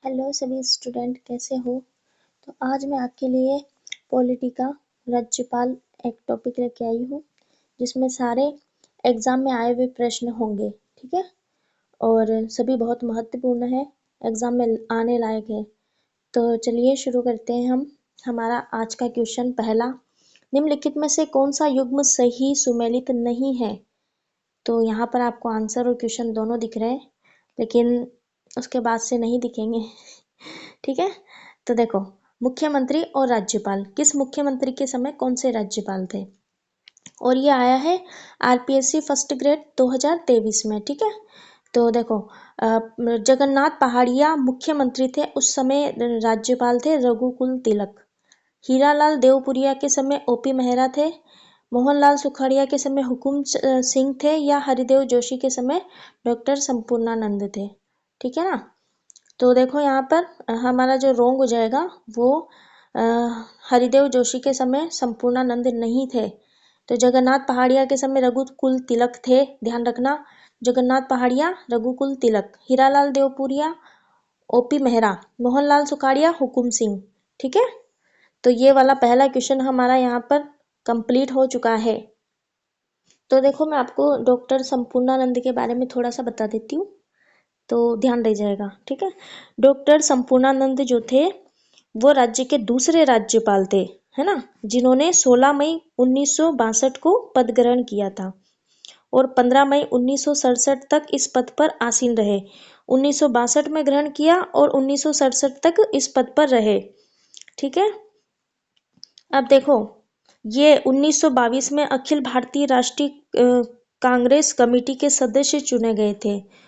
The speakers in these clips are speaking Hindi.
हेलो सभी स्टूडेंट, कैसे हो? तो आज मैं आपके लिए पॉलिटी का राज्यपाल एक टॉपिक लेके आई हूँ, जिसमें सारे एग्जाम में आए हुए प्रश्न होंगे। ठीक है, और सभी बहुत महत्वपूर्ण है, एग्जाम में आने लायक है। तो चलिए शुरू करते हैं हम। हमारा आज का क्वेश्चन पहला, निम्नलिखित में से कौन सा युग्म सही सुमेलित नहीं है? तो यहाँ पर आपको आंसर और क्वेश्चन दोनों दिख रहे हैं, लेकिन उसके बाद से नहीं दिखेंगे। ठीक है, तो देखो, मुख्यमंत्री और राज्यपाल, किस मुख्यमंत्री के समय कौन से राज्यपाल थे? और ये आया है आरपीएससी फर्स्ट ग्रेड 2023 में। ठीक है, तो देखो, जगन्नाथ पहाड़िया मुख्यमंत्री थे, उस समय राज्यपाल थे रघुकुल तिलक। हीरालाल देवपुरिया के समय ओपी मेहरा थे। मोहनलाल सुखाड़िया के समय हुकुम सिंह थे, या हरिदेव जोशी के समय डॉक्टर संपूर्णानंद थे। ठीक है ना, तो देखो यहाँ पर हमारा जो रोंग हो जाएगा वो हरिदेव जोशी के समय संपूर्णानंद नहीं थे। तो जगन्नाथ पहाड़िया के समय रघुकुल तिलक थे, ध्यान रखना, जगन्नाथ पहाड़िया रघुकुल तिलक, हीरालाल देवपुरिया ओपी मेहरा, मोहनलाल सुखाड़िया हुकुम सिंह। ठीक है, तो ये वाला पहला क्वेश्चन हमारा यहाँ पर कंप्लीट हो चुका है। तो देखो, मैं आपको डॉक्टर संपूर्णानंद के बारे में थोड़ा सा बता देती हूँ, तो ध्यान रह जाएगा। ठीक है, डॉक्टर संपूर्णानंद जो थे वो राज्य के दूसरे राज्यपाल थे, है ना, जिन्होंने 16 मई 1962 को पद ग्रहण किया था और 15 मई 1967 तक इस पद पर आसीन रहे। 1962 में ग्रहण किया और 1967 तक इस पद पर रहे। ठीक है, अब देखो, ये 1922 में अखिल भारतीय राष्ट्रीय कांग्रेस कमेटी के सदस्य चुने गए थे,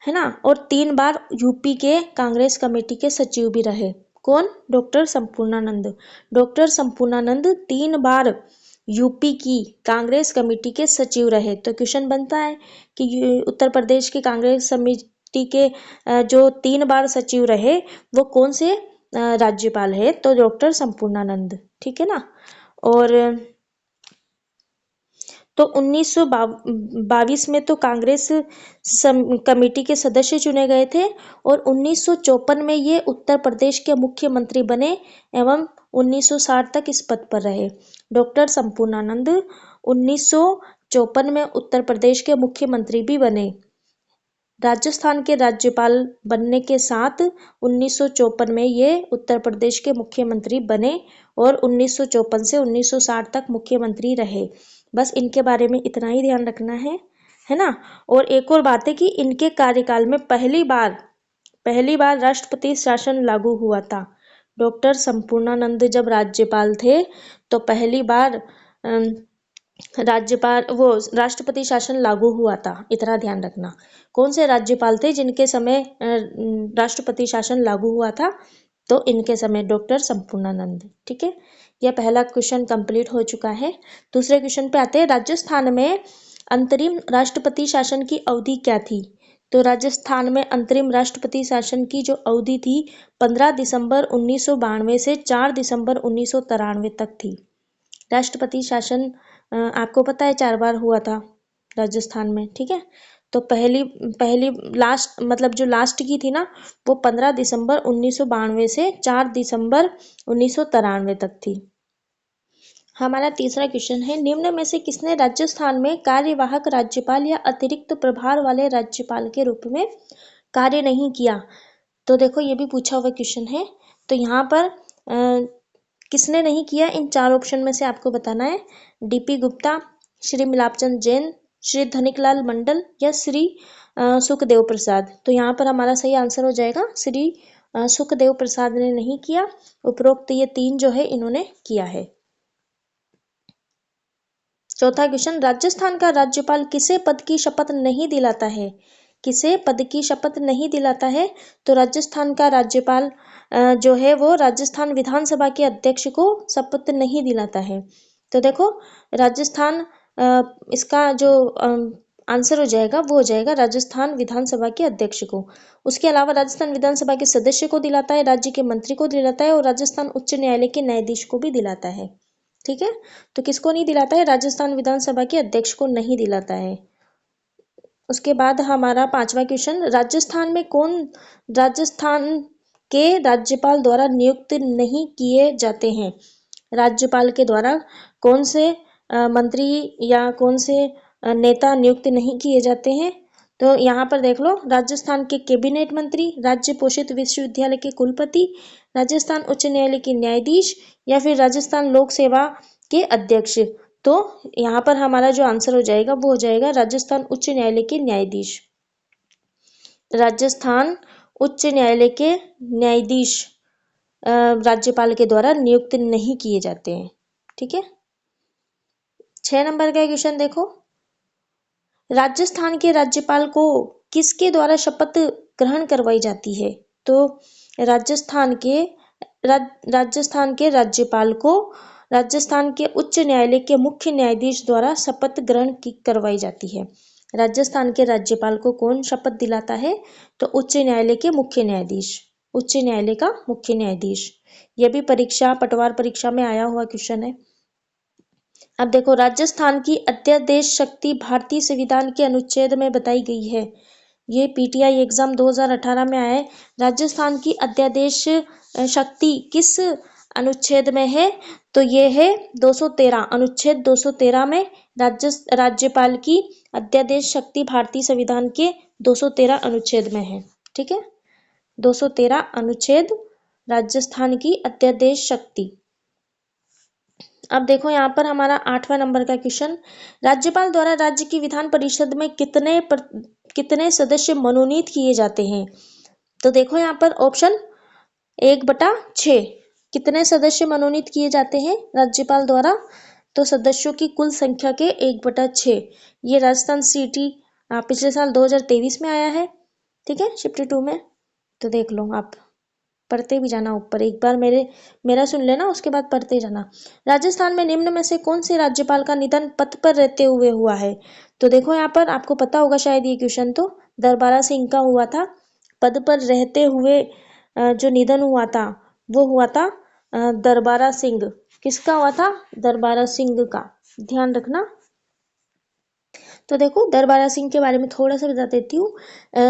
है ना, और 3 बार यूपी के कांग्रेस कमेटी के सचिव भी रहे। कौन? डॉक्टर संपूर्णानंद। डॉक्टर संपूर्णानंद 3 बार यूपी की कांग्रेस कमेटी के सचिव रहे। तो क्वेश्चन बनता है कि उत्तर प्रदेश की कांग्रेस समिति के जो 3 बार सचिव रहे वो कौन से राज्यपाल है? तो डॉक्टर संपूर्णानंद। ठीक है ना, और तो 1922 में तो कांग्रेस कमेटी के सदस्य चुने गए थे और 1954 में ये उत्तर प्रदेश के मुख्यमंत्री बने एवं 1960 तक इस पद पर रहे। डॉक्टर संपूर्णानंद 1954 में उत्तर प्रदेश के मुख्यमंत्री भी बने। राजस्थान के राज्यपाल बनने के साथ 1954 में ये उत्तर प्रदेश के मुख्यमंत्री बने और 1954 से 1960 तक मुख्यमंत्री रहे। बस इनके बारे में इतना ही ध्यान रखना है ना। और एक और बात है कि इनके कार्यकाल में पहली बार राष्ट्रपति शासन लागू हुआ था। डॉक्टर संपूर्णानंद जब राज्यपाल थे तो पहली बार राष्ट्रपति शासन लागू हुआ था, इतना ध्यान रखना। कौन से राज्यपाल थे जिनके समय राष्ट्रपति शासन लागू हुआ था? तो इनके समय डॉक्टर संपूर्णानंद। ठीक है, यह पहला क्वेश्चन कंप्लीट हो चुका है। दूसरे क्वेश्चन पे आते हैं, राजस्थान में अंतरिम राष्ट्रपति शासन की अवधि क्या थी? तो राजस्थान में अंतरिम राष्ट्रपति शासन की जो अवधि थी 15 दिसंबर 1992 से 4 दिसंबर 1993 तक थी। राष्ट्रपति शासन आपको पता है 4 बार हुआ था राजस्थान में। ठीक है, तो पहली लास्ट, मतलब जो लास्ट की थी ना, वो 15 दिसंबर 1992 से 4 दिसंबर 1993 तक थी। हमारा तीसरा क्वेश्चन है, निम्न में से किसने राजस्थान में कार्यवाहक राज्यपाल या अतिरिक्त प्रभार वाले राज्यपाल के रूप में कार्य नहीं किया? तो देखो, ये भी पूछा हुआ क्वेश्चन है। तो यहाँ पर किसने नहीं किया, इन 4 ऑप्शन में से आपको बताना है। डीपी गुप्ता, श्री मिलापचंद जैन, श्री धनिकलाल मंडल या श्री सुखदेव प्रसाद। तो यहाँ पर हमारा सही आंसर हो जाएगा श्री सुखदेव प्रसाद ने नहीं किया। उपरोक्त ये 3 जो है इन्होंने किया है। चौथा क्वेश्चन, राजस्थान का राज्यपाल किसे पद की शपथ नहीं दिलाता है? किसे पद की शपथ नहीं दिलाता है? तो राजस्थान का राज्यपाल जो है वो राजस्थान विधानसभा के अध्यक्ष को शपथ नहीं दिलाता है। तो देखो, राजस्थान इसका जो आंसर हो जाएगा वो हो जाएगा राजस्थान विधानसभा के अध्यक्ष को। उसके अलावा राजस्थान विधानसभा के सदस्य को दिलाता है, राज्य के मंत्री को दिलाता है और राजस्थान उच्च न्यायालय के न्यायाधीश को भी दिलाता है। ठीक है, तो किसको नहीं दिलाता है? राजस्थान विधानसभा के अध्यक्ष को नहीं दिलाता है। उसके बाद हमारा 5वां क्वेश्चन, राजस्थान के राज्यपाल द्वारा नियुक्त नहीं किए जाते हैं। राज्यपाल के द्वारा कौन से मंत्री या कौन से नेता नियुक्त नहीं किए जाते हैं? तो यहाँ पर देख लो, राजस्थान के कैबिनेट मंत्री, राज्य पोषित विश्वविद्यालय के कुलपति, राजस्थान उच्च न्यायालय के न्यायाधीश या फिर राजस्थान लोक सेवा के अध्यक्ष। तो यहाँ पर हमारा जो आंसर हो जाएगा वो हो जाएगा राजस्थान उच्च न्यायालय के न्यायाधीश। राजस्थान उच्च न्यायालय के न्यायाधीश राज्यपाल के द्वारा नियुक्त नहीं किए जाते हैं। ठीक है, 6 नंबर का क्वेश्चन देखो, राजस्थान के राज्यपाल को किसके द्वारा शपथ ग्रहण करवाई जाती है? तो राजस्थान के राज्यपाल को राजस्थान के उच्च न्यायालय के मुख्य न्यायाधीश द्वारा शपथ ग्रहण करवाई जाती है। राजस्थान के राज्यपाल को कौन शपथ दिलाता है? तो उच्च न्यायालय के मुख्य न्यायाधीश, उच्च न्यायालय का मुख्य न्यायाधीश। यह भी परीक्षा, पटवार परीक्षा में आया हुआ क्वेश्चन है। अब देखो, राजस्थान की अध्यादेश शक्ति भारतीय संविधान के अनुच्छेद में बताई गई है। ये पीटीआई एग्जाम 2018 में आया है। राजस्थान की अध्यादेश शक्ति किस अनुच्छेद में है? तो ये है 213, अनुच्छेद 213 में राज्यपाल की अध्यादेश शक्ति भारतीय संविधान के 213 अनुच्छेद में है। ठीक है, 213 अनुच्छेद राजस्थान की अध्यादेश शक्ति। अब देखो यहाँ पर हमारा 8वां नंबर का क्वेश्चन, राज्यपाल द्वारा राज्य की विधान परिषद में कितने सदस्य मनोनीत किए जाते हैं? तो देखो यहाँ पर ऑप्शन 1/6, कितने सदस्य मनोनीत किए जाते हैं राज्यपाल द्वारा? तो सदस्यों की कुल संख्या के 1/6। ये राजस्थान सीटी पिछले साल 2023 में आया है। ठीक है, शिफ्ट 2 में। तो देख लो, आप पढ़ते भी जाना, ऊपर एक बार मेरा सुन लेना, उसके बाद पढ़ते जाना। राजस्थान में निम्न में से कौन से राज्यपाल का निधन पद पर रहते हुए हुआ है? तो देखो यहाँ पर आपको पता होगा शायद ये क्वेश्चन, तो दरबारा सिंह का हुआ था। पद पर रहते हुए जो निधन हुआ था वो हुआ था दरबारा सिंह। किसका हुआ था? दरबारा सिंह का, ध्यान रखना। तो देखो, दरबारा सिंह के बारे में थोड़ा सा बता देती हूँ।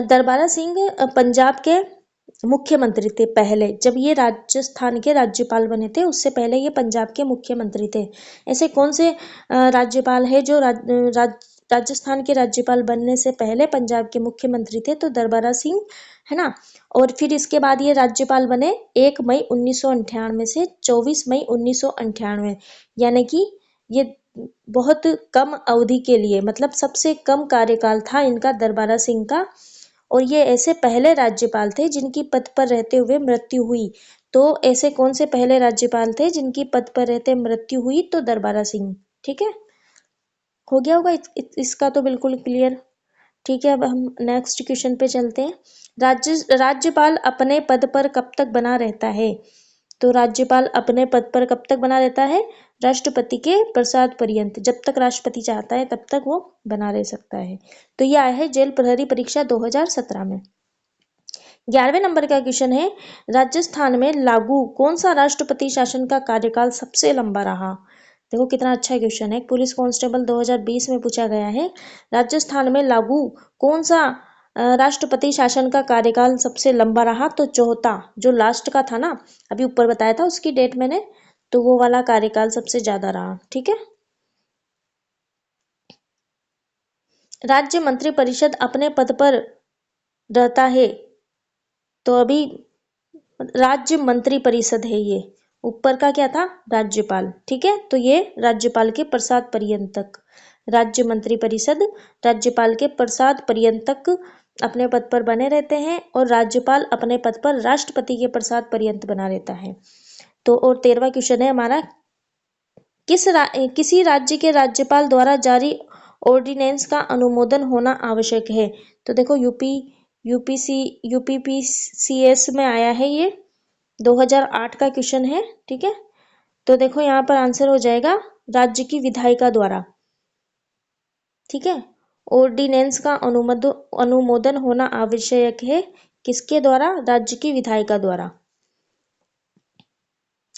दरबारा सिंह पंजाब के मुख्यमंत्री थे पहले, जब ये राजस्थान के राज्यपाल बने थे उससे पहले ये पंजाब के मुख्यमंत्री थे। ऐसे कौन से राज्यपाल है जो राजस्थान के राज्यपाल बनने से पहले पंजाब के मुख्यमंत्री थे? तो दरबारा सिंह, है ना। और फिर इसके बाद ये राज्यपाल बने 1 मई 1998 से 24 मई 1998, यानी कि ये बहुत कम अवधि के लिए, मतलब सबसे कम कार्यकाल था इनका, दरबारा सिंह का। और ये ऐसे पहले राज्यपाल थे जिनकी पद पर रहते हुए मृत्यु हुई। तो ऐसे कौन से पहले राज्यपाल थे जिनकी पद पर रहते मृत्यु हुई? तो दरबारा सिंह। ठीक है, हो गया होगा इसका तो बिल्कुल क्लियर। ठीक है, अब हम नेक्स्ट क्वेश्चन पे चलते हैं। राज्यपाल अपने पद पर कब तक बना रहता है? तो राज्यपाल अपने पद पर कब तक बना रहता है? राष्ट्रपति के प्रसाद पर्यंत, जब तक राष्ट्रपति चाहता है तब तक वो बना रह सकता है। तो ये आया है जेल प्रहरी परीक्षा 2017 में। 11वें नंबर का क्वेश्चन है, राजस्थान में लागू कौन सा राष्ट्रपति शासन का कार्यकाल सबसे लंबा रहा? देखो कितना अच्छा क्वेश्चन है, पुलिस कांस्टेबल 2020 में पूछा गया है। राजस्थान में लागू कौन सा राष्ट्रपति शासन का कार्यकाल सबसे लंबा रहा? तो चौथा, जो लास्ट का था ना, अभी ऊपर बताया था उसकी डेट मैंने, तो वो वाला कार्यकाल सबसे ज्यादा रहा। ठीक है, राज्य मंत्रिपरिषद अपने पद पर रहता है। तो अभी राज्य मंत्रिपरिषद है, ये ऊपर का क्या था? राज्यपाल। ठीक है, तो ये राज्यपाल के प्रसाद पर्यंतक, राज्य मंत्रिपरिषद राज्यपाल के प्रसाद पर्यंतक अपने पद पर बने रहते हैं, और राज्यपाल अपने पद पर राष्ट्रपति के प्रसाद पर्यंत बना रहता है। तो और 13वां क्वेश्चन है हमारा, किसी राज्य के राज्यपाल द्वारा जारी ऑर्डिनेंस का अनुमोदन होना आवश्यक है? तो देखो यूपीपीसीएस में आया है, ये 2008 का क्वेश्चन है। ठीक है, तो देखो यहाँ पर आंसर हो जाएगा राज्य की विधायिका द्वारा। ठीक है, ऑर्डिनेंस का अनुमोदन होना आवश्यक है, किसके द्वारा? राज्य की विधायिका द्वारा।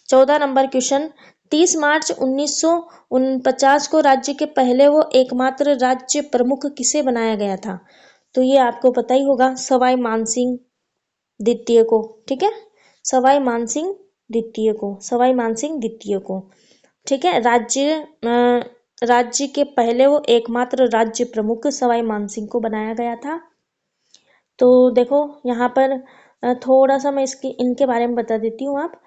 14 नंबर क्वेश्चन, 30 मार्च 1949 को राज्य के पहले वो एकमात्र राज्य प्रमुख किसे बनाया गया था? तो ये आपको पता ही होगा, सवाई मानसिंह द्वितीय को, ठीक है, सवाई मानसिंह द्वितीय को, सवाई मानसिंह द्वितीय को, ठीक है। राज्य के पहले वो एकमात्र राज्य प्रमुख सवाई मानसिंह को बनाया गया था। तो देखो यहाँ पर थोड़ा सा मैं इनके बारे में बता देती हूँ। आप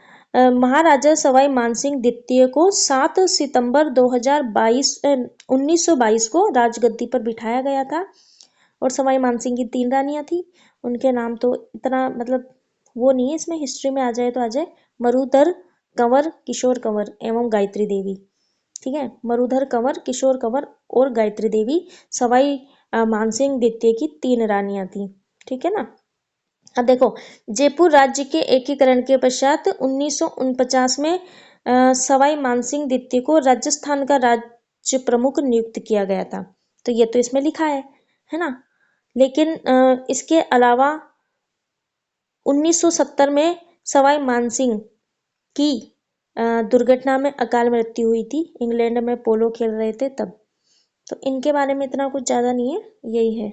महाराजा सवाई मानसिंह द्वितीय को 7 सितंबर 1922 को राजगद्दी पर बिठाया गया था। और सवाई मानसिंह की 3 रानियां थी। उनके नाम तो इतना मतलब वो नहीं है, इसमें हिस्ट्री में आ जाए तो आ जाए, मरुधर कंवर, किशोर कंवर एवं गायत्री देवी, ठीक है। मरुधर कंवर, किशोर कंवर और गायत्री देवी सवाई मानसिंह द्वितीय की 3 रानियां थी, ठीक है ना। अब देखो, जयपुर राज्य के एकीकरण के पश्चात 1949 में सवाई मानसिंह द्वितीय को राजस्थान का राज्य प्रमुख नियुक्त किया गया था। तो ये तो इसमें लिखा है ना। लेकिन इसके अलावा 1970 में सवाई मानसिंह की दुर्घटना में अकाल मृत्यु हुई थी। इंग्लैंड में पोलो खेल रहे थे तब। तो इनके बारे में इतना कुछ ज्यादा नहीं है, यही है,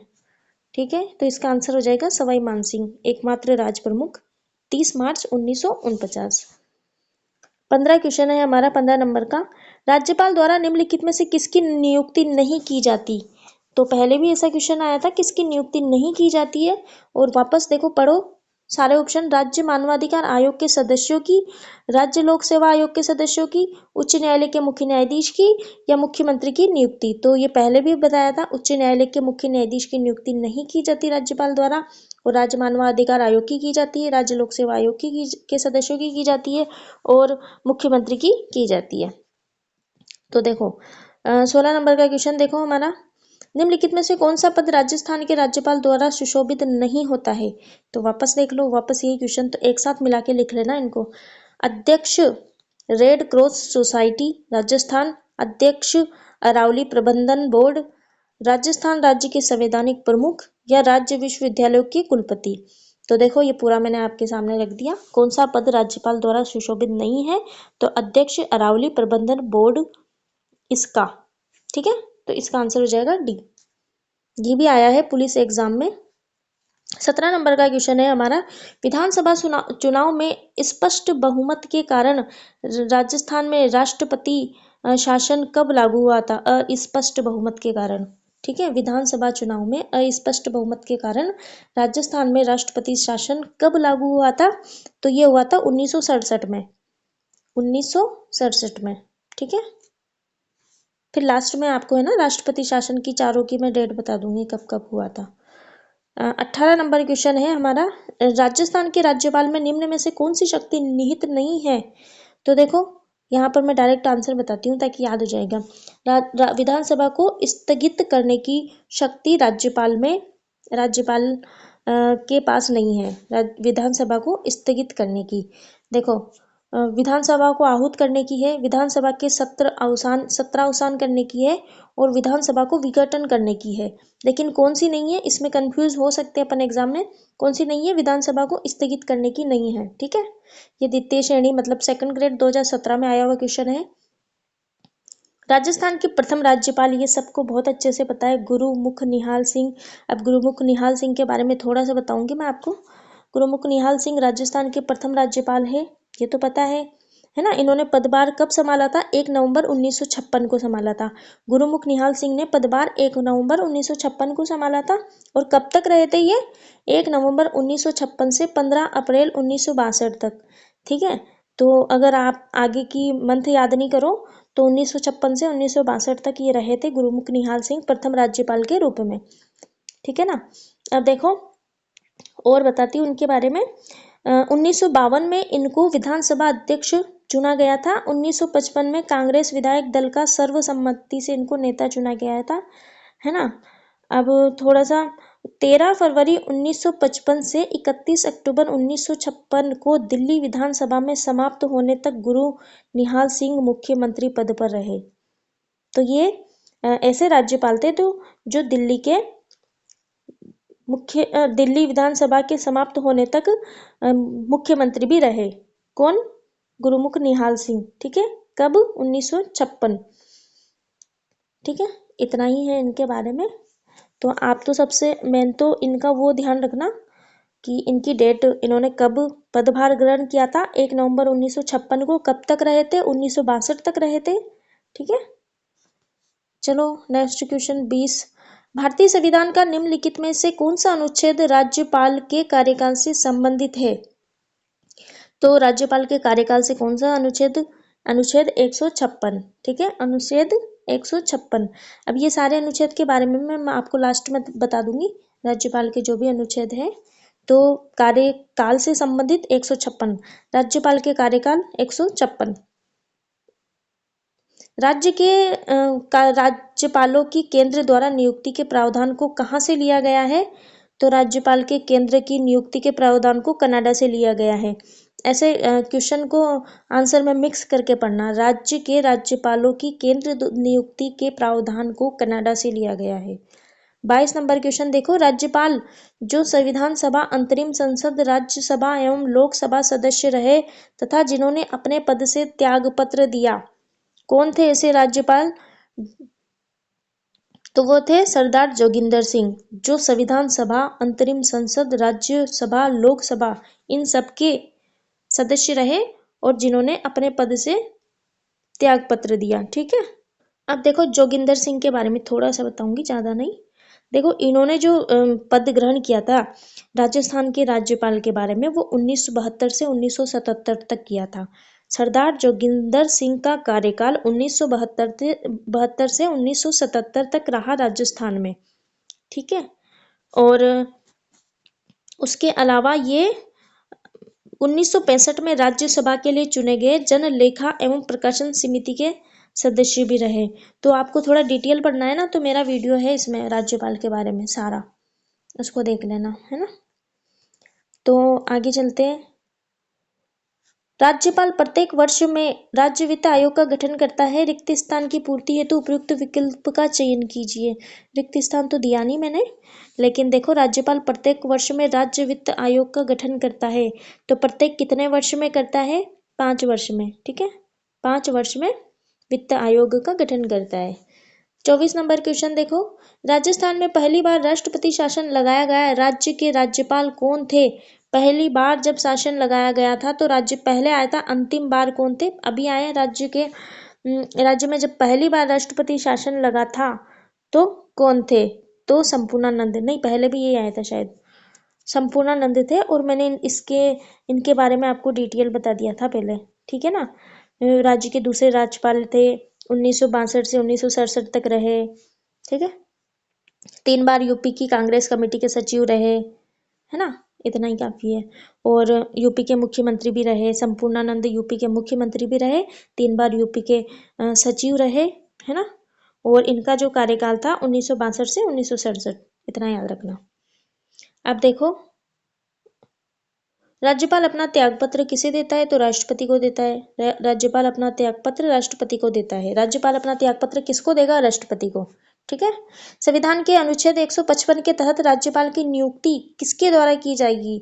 ठीक है। तो इसका आंसर हो जाएगा सवाई मानसिंह, एकमात्र राज प्रमुख, 30 मार्च 1949। 15 क्वेश्चन है हमारा, 15 नंबर का। राज्यपाल द्वारा निम्नलिखित में से किसकी नियुक्ति नहीं की जाती? तो पहले भी ऐसा क्वेश्चन आया था, किसकी नियुक्ति नहीं की जाती है। और वापस देखो, पढ़ो सारे ऑप्शन। राज्य मानवाधिकार आयोग के सदस्यों की, राज्य लोक सेवा आयोग के सदस्यों की, उच्च न्यायालय के मुख्य न्यायाधीश की, या मुख्यमंत्री की नियुक्ति। तो ये पहले भी बताया था, उच्च न्यायालय के मुख्य न्यायाधीश की नियुक्ति नहीं की जाती राज्यपाल द्वारा। और राज्य मानवाधिकार आयोग की जाती है, राज्य लोक सेवा आयोग के सदस्यों की जाती है, और मुख्यमंत्री की जाती है। तो देखो 16 नंबर का क्वेश्चन देखो हमारा, निम्नलिखित में से कौन सा पद राजस्थान के राज्यपाल द्वारा सुशोभित नहीं होता है? तो वापस देख लो, वापस यही क्वेश्चन, तो एक साथ मिला के लिख लेना इनको। अध्यक्ष रेड क्रॉस सोसाइटी राजस्थान, अध्यक्ष अरावली प्रबंधन बोर्ड राजस्थान राज्य के संवैधानिक प्रमुख, या राज्य विश्वविद्यालयों के कुलपति। तो देखो ये पूरा मैंने आपके सामने रख दिया, कौन सा पद राज्यपाल द्वारा सुशोभित नहीं है। तो अध्यक्ष अरावली प्रबंधन बोर्ड इसका, ठीक है। तो इसका आंसर हो जाएगा डी। ये भी आया है पुलिस एग्जाम में। 17 नंबर का क्वेश्चन है हमारा, विधानसभा चुनाव में स्पष्ट बहुमत के कारण राजस्थान में राष्ट्रपति शासन कब लागू हुआ था? अस्पष्ट बहुमत के कारण, ठीक है। विधानसभा चुनाव में अस्पष्ट बहुमत के कारण राजस्थान में राष्ट्रपति शासन कब लागू हुआ था? तो ये हुआ था 1967 में, 1967 में, ठीक है। फिर लास्ट में आपको है ना राष्ट्रपति शासन की चारों की मैं डेट बता दूंगी कब कब हुआ था। 18 नंबर क्वेश्चन है हमारा, राजस्थान के राज्यपाल में निम्न में से कौन सी शक्ति निहित नहीं है? तो देखो यहाँ पर मैं डायरेक्ट आंसर बताती हूँ ताकि याद हो जाएगा। विधानसभा को स्थगित करने की शक्ति राज्यपाल के पास नहीं है। विधानसभा को स्थगित करने की, देखो विधानसभा को आहूत करने की है, विधानसभा के सत्र अवसान करने की है, और विधानसभा को विघटन करने की है। लेकिन कौन सी नहीं है, इसमें कंफ्यूज हो सकते हैं अपन एग्जाम में। कौन सी नहीं है? विधानसभा को स्थगित करने की नहीं है, ठीक है। ये द्वितीय श्रेणी मतलब सेकंड ग्रेड 2017 में आया हुआ क्वेश्चन है। राजस्थान के प्रथम राज्यपाल, ये सबको बहुत अच्छे से पता है, गुरुमुख निहाल सिंह। अब गुरुमुख निहाल सिंह के बारे में थोड़ा सा बताऊंगी मैं आपको। गुरुमुख निहाल सिंह राजस्थान के प्रथम राज्यपाल है, ये तो पता है ना। इन्होंने पदभार कब संभाला था? 1 नवंबर 1956 को संभाला था। गुरुमुख निहाल सिंह ने पदभार 1 नवंबर 1956 को संभाला था। और कब तक रहे थे ये? 1 नवंबर 1956 से 15 अप्रैल 1962 तक, ठीक है। तो अगर आप आगे की मंथ याद नहीं करो तो 1956 से 1962 तक ये रहे थे गुरुमुख निहाल सिंह प्रथम राज्यपाल के रूप में, ठीक है ना। अब देखो और बताती हूँ उनके बारे में। 1952 में इनको विधानसभा अध्यक्ष चुना गया था। 1955 में कांग्रेस विधायक दल का सर्वसम्मति से इनको नेता चुना गया था, है ना। अब थोड़ा सा 13 फरवरी 1955 से 31 अक्टूबर 1956 को दिल्ली विधानसभा में समाप्त होने तक गुरु निहाल सिंह मुख्यमंत्री पद पर रहे। तो ये ऐसे राज्यपाल थे तो जो दिल्ली विधानसभा के समाप्त होने तक मुख्यमंत्री भी रहे। कौन? गुरुमुख निहाल सिंह, ठीक है। कब? 1956, ठीक है। इतना ही है इनके बारे में। तो आप तो सबसे मेन तो इनका वो ध्यान रखना, कि इनकी डेट, इन्होंने कब पदभार ग्रहण किया था, 1 नवंबर 1956 को। कब तक रहे थे, 1962 तक रहे थे। ठीक है, चलो नेक्स्ट क्वेश्चन 20। भारतीय संविधान का निम्नलिखित में से कौन सा अनुच्छेद राज्यपाल के कार्यकाल से संबंधित है? तो राज्यपाल के कार्यकाल से कौन सा अनुच्छेद, अनुच्छेद 156। ठीक है, अनुच्छेद 156। अब ये सारे अनुच्छेद के बारे में मैं आपको लास्ट में बता दूंगी, राज्यपाल के जो भी अनुच्छेद है। तो कार्यकाल से संबंधित 156, राज्यपाल के कार्यकाल 156। राज्यपालों की केंद्र द्वारा नियुक्ति के प्रावधान को कहाँ से लिया गया है? तो राज्यपाल के केंद्र की नियुक्ति के प्रावधान को कनाडा से लिया गया है। ऐसे क्वेश्चन को आंसर में मिक्स करके पढ़ना। राज्य के राज्यपालों की केंद्र नियुक्ति के प्रावधान को कनाडा से लिया गया है। 22 नंबर क्वेश्चन देखो, राज्यपाल जो संविधान सभा, अंतरिम संसद, राज्यसभा एवं लोकसभा सदस्य रहे तथा जिन्होंने अपने पद से त्यागपत्र दिया, कौन थे ऐसे राज्यपाल? तो वो थे सरदार जोगिंदर सिंह, जो संविधान सभा, अंतरिम संसद, राज्यसभा, लोकसभा इन सबके सदस्य रहे और जिन्होंने अपने पद से त्याग पत्र दिया। ठीक है, अब देखो जोगिंदर सिंह के बारे में थोड़ा सा बताऊंगी, ज्यादा नहीं। देखो इन्होंने जो पद ग्रहण किया था राजस्थान के राज्यपाल के बारे में, वो 1972 से 1977 तक किया था। सरदार जोगिंदर सिंह का कार्यकाल 1972 से 1977 तक रहा राजस्थान में। ठीक है, और उसके अलावा ये 1965 में राज्यसभा के लिए चुने गए जन लेखा एवं प्रकाशन समिति के सदस्य भी रहे। तो आपको थोड़ा डिटेल पढ़ना है ना, तो मेरा वीडियो है इसमें राज्यपाल के बारे में सारा, उसको देख लेना है ना। तो आगे चलते हैं। राज्यपाल प्रत्येक वर्ष में राज्य वित्त आयोग का गठन करता है। रिक्त स्थान की पूर्ति हेतु उपयुक्त विकल्प का चयन कीजिए। रिक्त स्थान तो दिया नहीं मैंने, लेकिन देखो राज्यपाल प्रत्येक वर्ष में राज्य वित्त आयोग का गठन करता है। तो प्रत्येक कितने वर्ष में करता है? 5 वर्ष में। ठीक है, 5 वर्ष में वित्त आयोग का गठन करता है। 24 नंबर क्वेश्चन देखो, राजस्थान में पहली बार राष्ट्रपति शासन लगाया गया राज्य के राज्यपाल कौन थे? पहली बार जब शासन लगाया गया था तो राज्य पहले आया था, अंतिम बार कौन थे? अभी आए राज्य में जब पहली बार राष्ट्रपति शासन लगा था तो कौन थे? तो संपूर्णानंद, नहीं पहले भी यही आया था शायद, संपूर्णानंद थे। और मैंने इनके बारे में आपको डिटेल बता दिया था पहले। ठीक है ना, राज्य के दूसरे राज्यपाल थे, 1962 से 1967 तक रहे। ठीक है, 3 बार यूपी की कांग्रेस कमेटी के सचिव रहे, है ना, इतना ही काफी है। और यूपी के मुख्यमंत्री भी रहे, संपूर्णानंद यूपी के मुख्यमंत्री भी रहे, 3 बार यूपी के सचिव रहे, है ना। और इनका जो कार्यकाल था 1962 से 1967, इतना याद रखना। अब देखो, राज्यपाल अपना त्यागपत्र किसे देता है? तो राष्ट्रपति को देता है। राज्यपाल अपना त्यागपत्र राष्ट्रपति को देता है। राज्यपाल अपना त्यागपत्र किसको देगा? राष्ट्रपति को। ठीक है, संविधान के अनुच्छेद 155 के तहत राज्यपाल की नियुक्ति किसके द्वारा की जाएगी?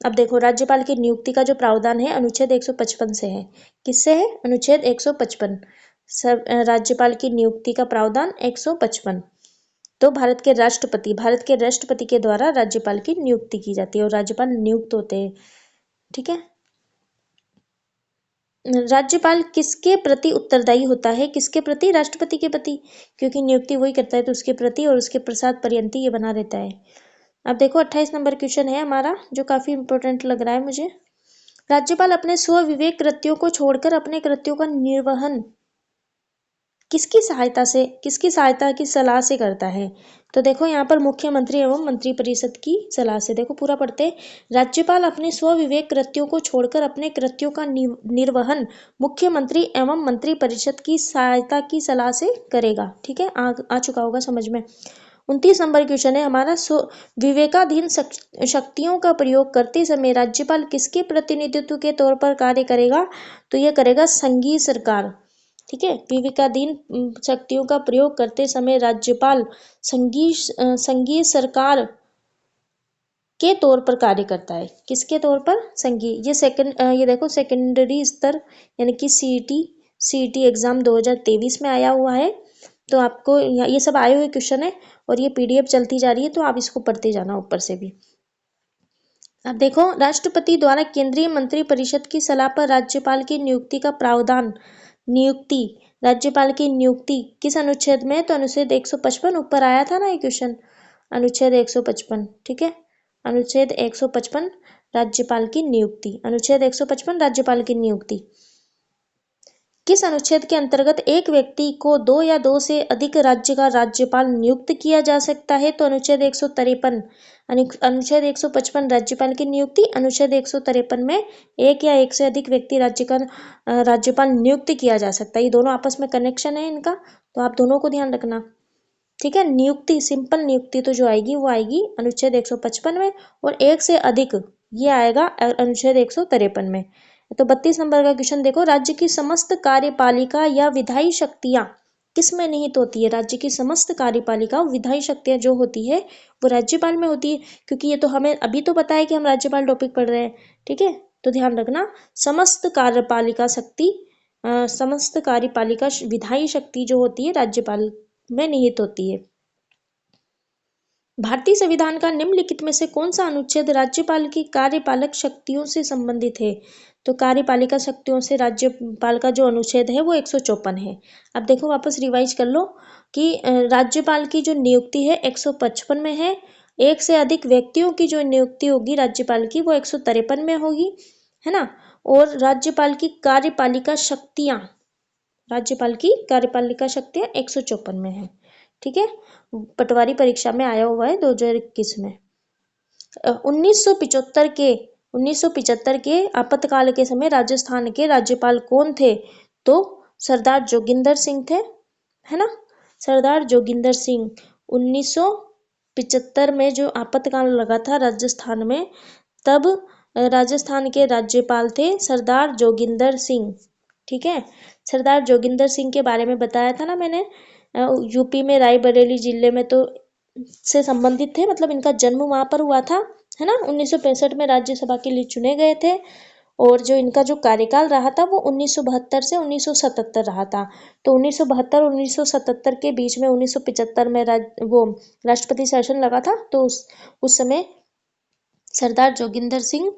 अब देखो, राज्यपाल की नियुक्ति का जो प्रावधान है अनुच्छेद 155 से है। किससे है? अनुच्छेद 155। राज्यपाल की नियुक्ति का प्रावधान 155। तो भारत के राष्ट्रपति के द्वारा राज्यपाल की नियुक्ति की जाती है और राज्यपाल नियुक्त होते हैं। ठीक है, राज्यपाल किसके प्रति उत्तरदायी होता है? किसके प्रति? राष्ट्रपति के प्रति, क्योंकि नियुक्ति वही करता है तो उसके प्रति और उसके प्रसाद पर्यंत ये बना रहता है। अब देखो 28 नंबर क्वेश्चन है हमारा, जो काफी इंपॉर्टेंट लग रहा है मुझे। राज्यपाल अपने स्वविवेक कृत्यों को छोड़कर अपने कृत्यों का निर्वहन किसकी सहायता की सलाह से करता है? तो देखो यहाँ पर मुख्यमंत्री एवं मंत्रिपरिषद की सलाह से। देखो पूरा पढ़ते, राज्यपाल अपने स्वविवेक कृत्यों को छोड़कर अपने कृत्यों का निर्वहन मुख्यमंत्री एवं मंत्रिपरिषद की सहायता की सलाह से करेगा। ठीक है, आ चुका होगा समझ में। 29 नंबर क्वेश्चन है हमारा, विवेकाधीन शक्तियों का प्रयोग करते समय राज्यपाल किसके प्रतिनिधित्व के तौर पर कार्य करेगा? तो यह करेगा संघीय सरकार। ठीक है, विवेकाधीन शक्तियों का प्रयोग करते समय राज्यपाल संघीय सरकार के तौर पर कार्य करता है। किसके तौर पर? संघीय। ये देखो सेकेंडरी स्तर यानी कि सीईटी एग्जाम 2023 में आया हुआ है। तो आपको ये सब आए हुए क्वेश्चन है और ये पीडीएफ चलती जा रही है, तो आप इसको पढ़ते जाना ऊपर से भी। अब देखो, राष्ट्रपति द्वारा केंद्रीय मंत्रिपरिषद की सलाह पर राज्यपाल की नियुक्ति का प्रावधान। नियुक्ति, राज्यपाल की नियुक्ति किस अनुच्छेद में है? तो अनुच्छेद 155 ऊपर आया था ना ये क्वेश्चन, अनुच्छेद 155। ठीक है, अनुच्छेद 155 राज्यपाल की नियुक्ति, अनुच्छेद 155 राज्यपाल की नियुक्ति। किस अनुच्छेद के अंतर्गत एक व्यक्ति को दो या दो से अधिक राज्य का राज्यपाल नियुक्त किया जा सकता है? तो अनुच्छेद 153। अनुच्छेद 155 राज्यपाल की नियुक्ति, अनुच्छेद 153 में एक या एक से अधिक व्यक्ति राज्य का राज्यपाल नियुक्त किया जा सकता है। ये दोनों आपस में कनेक्शन है इनका, तो आप दोनों को ध्यान रखना। ठीक है, नियुक्ति, सिंपल नियुक्ति तो जो आएगी वो आएगी अनुच्छेद 155 में, और एक से अधिक ये आएगा अनुच्छेद 153 में। तो 32 नंबर का क्वेश्चन देखो, राज्य की समस्त कार्यपालिका या विधायी शक्तियां किस में निहित होती है? राज्य की समस्त कार्यपालिका और विधायी शक्तियां जो होती है वो राज्यपाल में होती है, क्योंकि ये तो हमें अभी तो पता है कि हम राज्यपाल टॉपिक पढ़ रहे हैं। ठीक है, तो ध्यान रखना, समस्त कार्यपालिका शक्ति, समस्त कार्यपालिका विधायी शक्ति जो होती है राज्यपाल में निहित होती है। भारतीय संविधान का निम्नलिखित में से कौन सा अनुच्छेद राज्यपाल की कार्यपालक शक्तियों से संबंधित है? तो कार्यपालिका शक्तियों से राज्यपाल का जो अनुच्छेद है वो 154 है। अब देखो, वापस रिवाइज कर लो कि राज्यपाल की जो नियुक्ति है 155 में है, एक से अधिक व्यक्तियों की जो नियुक्ति होगी राज्यपाल की वो 153 में होगी, है ना। और राज्यपाल की कार्यपालिका शक्तियां, राज्यपाल की कार्यपालिका शक्तियां 154 में है। ठीक है, पटवारी परीक्षा में आया हुआ है 2021 में। 1975 के आपातकाल के समय राजस्थान के राज्यपाल कौन थे? तो सरदार जोगिंदर सिंह थे, है ना, सरदार जोगिंदर सिंह। 1975 में जो आपातकाल लगा था राजस्थान में, तब राजस्थान के राज्यपाल थे सरदार जोगिंदर सिंह। ठीक है, सरदार जोगिंदर सिंह के बारे में बताया था ना मैंने, यूपी में रायबरेली जिले में तो से संबंधित थे, मतलब इनका जन्म वहां पर हुआ था, है ना। 1965 में राज्यसभा के लिए चुने गए थे, और जो इनका जो कार्यकाल रहा था वो 1972 से 1977 रहा था। तो 1972 1977 के बीच में 1975 में वो राष्ट्रपति शासन लगा था, तो उस समय सरदार जोगिंदर सिंह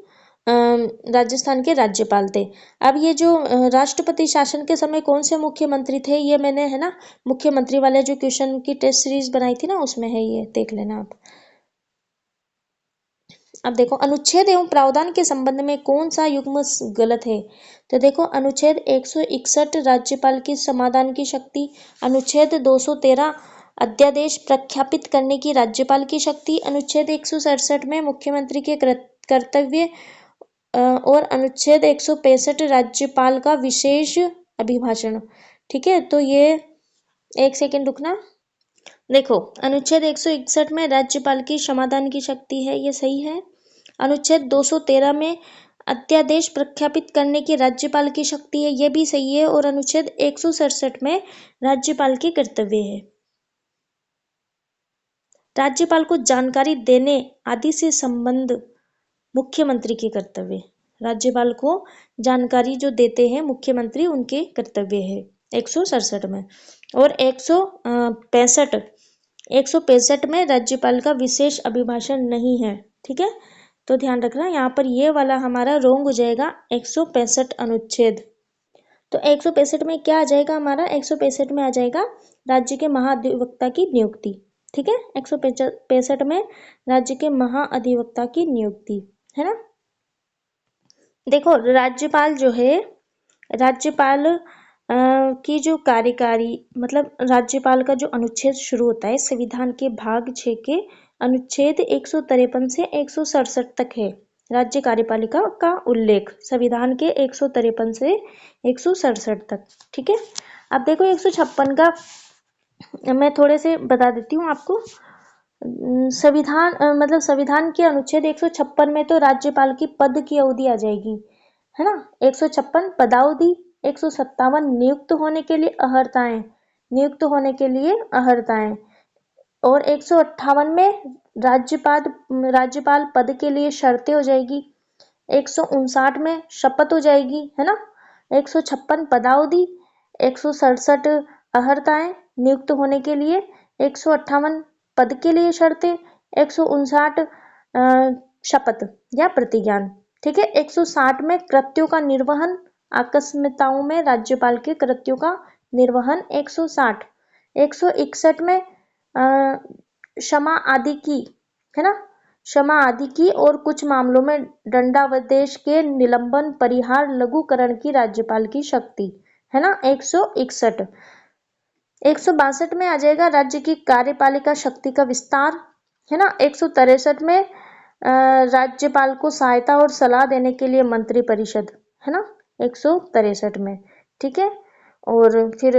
राजस्थान के राज्यपाल थे। अब ये जो राष्ट्रपति शासन के समय कौन से मुख्यमंत्री थे, ये मैंने, है ना, मुख्यमंत्री वाले जो क्वेश्चन की टेस्ट सीरीज बनाई थी ना, उसमें है, ये देख लेना आप। अब देखो, अनुच्छेद एवं प्रावधान के संबंध में कौन सा युग्म गलत है? तो देखो, अनुच्छेद 161 राज्यपाल की समाधान की शक्ति, अनुच्छेद 213 अध्यादेश प्रख्यापित करने की राज्यपाल की शक्ति, अनुच्छेद 167 में मुख्यमंत्री के कर्तव्य, और अनुच्छेद 165 राज्यपाल का विशेष अभिभाषण। ठीक है, तो ये एक सेकेंड रुकना। देखो, अनुच्छेद 161 में राज्यपाल की समाधान की शक्ति है, ये सही है। अनुच्छेद 213 में अध्यादेश प्रख्यापित करने की राज्यपाल की शक्ति है, ये भी सही है। और अनुच्छेद 167 में राज्यपाल के कर्तव्य है। राज्यपाल को जानकारी देने आदि से संबंध मुख्यमंत्री के कर्तव्य, राज्यपाल को जानकारी जो देते हैं मुख्यमंत्री, उनके कर्तव्य है 167 में। और 165 में राज्यपाल का विशेष अभिभाषण नहीं है। ठीक है, तो ध्यान रखना, यहाँ पर ये वाला हमारा रोंग हो जाएगा, 165 अनुच्छेद। तो 165 में क्या आ जाएगा हमारा? 165 में आ जाएगा राज्य के महाधिवक्ता की नियुक्ति। ठीक है, 165 में राज्य के महाअधिवक्ता की नियुक्ति, है ना। देखो, राज्यपाल जो है, राज्यपाल की जो कार्यकारी, मतलब राज्यपाल का जो अनुच्छेद शुरू होता है संविधान के भाग 6 के अनुच्छेद 153 से 167 तक है। राज्य कार्यपालिका का उल्लेख संविधान के 153 से 167 तक। ठीक है, अब देखो 156 का मैं थोड़े से बता देती हूँ आपको। संविधान मतलब संविधान के अनुच्छेद 156 में तो राज्यपाल की पद की अवधि आ जाएगी, है ना। 156 पदावधि, 157 नियुक्त होने के लिए अहर्ताएं, नियुक्त होने के लिए अहर्ताएं, और 158 में राज्यपाल पद के लिए शर्तें हो जाएगी। 159 में शपथ हो जाएगी, है ना। 156 पदावधि, 167 अहर्ताएं नियुक्त होने के लिए, 158 पद के लिए शर्तें, 159 शपथ या प्रतिज्ञान। ठीक है। 160 में कृत्यों का निर्वहन, आकस्मिकताओं में राज्यपाल के कृत्यों का निर्वहन 160। 161 में क्षमा आदि की, है ना, क्षमा आदि की और कुछ मामलों में दंडावदेश के निलंबन, परिहार, लघुकरण की राज्यपाल की शक्ति, है ना। 161। 162 में आ जाएगा राज्य की कार्यपालिका शक्ति का विस्तार, है ना। 163 में राज्यपाल को सहायता और सलाह देने के लिए मंत्री परिषद, है ना, 163 में। ठीक है। और फिर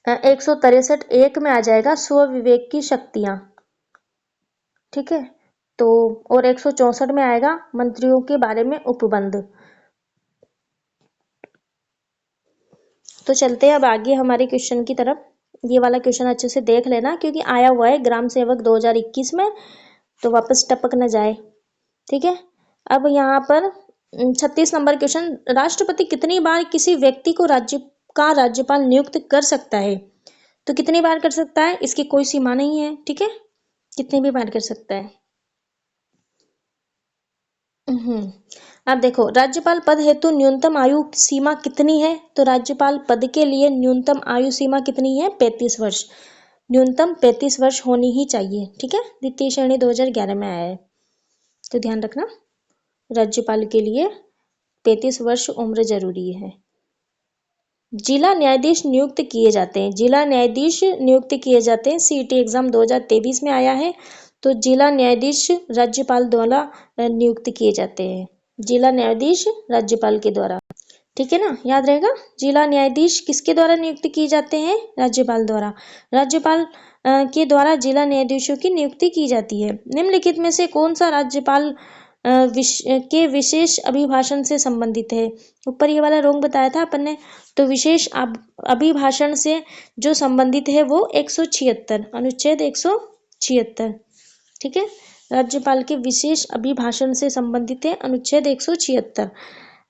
163 एक में आ जाएगा स्व विवेक की शक्तियां। ठीक है। तो और 164 में आएगा मंत्रियों के बारे में उपबंध। तो चलते हैं अब आगे हमारे क्वेश्चन की तरफ। ये वाला क्वेश्चन अच्छे से देख लेना क्योंकि आया हुआ है ग्राम सेवक 2021 में, तो वापस टपक न जाए। ठीक है। अब यहाँ पर 36 नंबर क्वेश्चन, राष्ट्रपति कितनी बार किसी व्यक्ति को राज्यपाल नियुक्त कर सकता है? तो कितनी बार कर सकता है, इसकी कोई सीमा नहीं है। ठीक है, कितनी भी बार कर सकता है। अब देखो, राज्यपाल पद हेतु न्यूनतम आयु सीमा कितनी है? तो राज्यपाल पद के लिए न्यूनतम आयु सीमा कितनी है? 35 वर्ष। न्यूनतम 35 वर्ष होनी ही चाहिए। ठीक है, द्वितीय श्रेणी 2011 में आया है, तो ध्यान रखना राज्यपाल के लिए 35 वर्ष उम्र जरूरी है। जिला न्यायाधीश नियुक्त किए जाते हैं, जिला न्यायाधीश नियुक्त किए जाते हैं। सीईटी एग्जाम 2023 में आया है, तो जिला न्यायाधीश राज्यपाल द्वारा नियुक्त किए जाते हैं। जिला न्यायाधीश राज्यपाल के द्वारा। ठीक है ना, याद रहेगा। जिला न्यायाधीश किसके द्वारा नियुक्त किए जाते हैं? राज्यपाल द्वारा। राज्यपाल के द्वारा जिला न्यायाधीशों की नियुक्ति की जाती है। निम्नलिखित में से कौन सा राज्यपाल के विशेष अभिभाषण से संबंधित है? ऊपर ये वाला रोंग बताया था अपन ने। तो विशेष अभिभाषण से जो संबंधित है वो 176 अनुच्छेद 176। ठीक है, राज्यपाल के विशेष अभिभाषण से संबंधित है अनुच्छेद 176।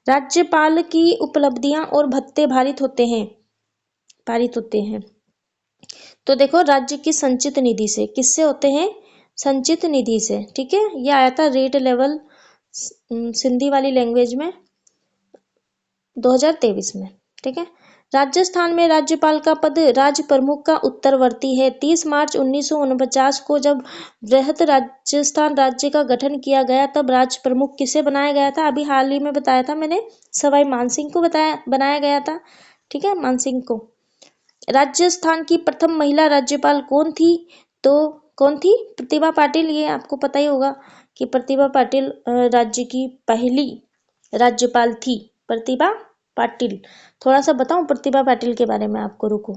राज्यपाल की उपलब्धियां और भत्ते पारित होते हैं। तो देखो, राज्य की संचित निधि से, किससे होते हैं? संचित निधि से। ठीक है, ये आया था रेट लेवल सिंधी वाली लैंग्वेज में 2023 में। ठीक है। राजस्थान में राज्यपाल का पद राज्य प्रमुख का उत्तरवर्ती है। 30 मार्च 1949 को जब बृहत राजस्थान राज्य का गठन किया गया, तब राज्य प्रमुख किसे बनाया गया था? अभी हाल ही में बताया था मैंने, सवाई मानसिंह को बनाया गया था। ठीक है, मानसिंह को। राजस्थान की प्रथम महिला राज्यपाल कौन थी? तो कौन थी? प्रतिभा पाटिल। ये आपको पता ही होगा कि प्रतिभा पाटिल राज्य की पहली राज्यपाल थी। प्रतिभा पाटिल। थोड़ा सा बताऊं प्रतिभा पाटिल के बारे में आपको, रुको।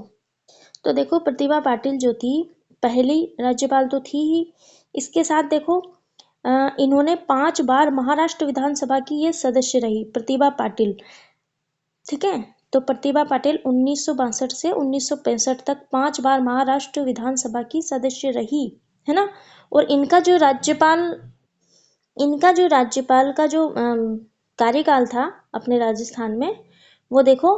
तो देखो, प्रतिभा पाटिल जो थी पहली राज्यपाल तो थी ही, इसके साथ देखो इन्होंने 5 बार महाराष्ट्र विधानसभा की ये सदस्य रही, प्रतिभा पाटिल। ठीक है, तो प्रतिभा पाटिल 1962 से 1965 तक 5 बार महाराष्ट्र विधानसभा की सदस्य रही, है ना। और इनका जो राज्यपाल का जो कार्यकाल था अपने राजस्थान में, वो देखो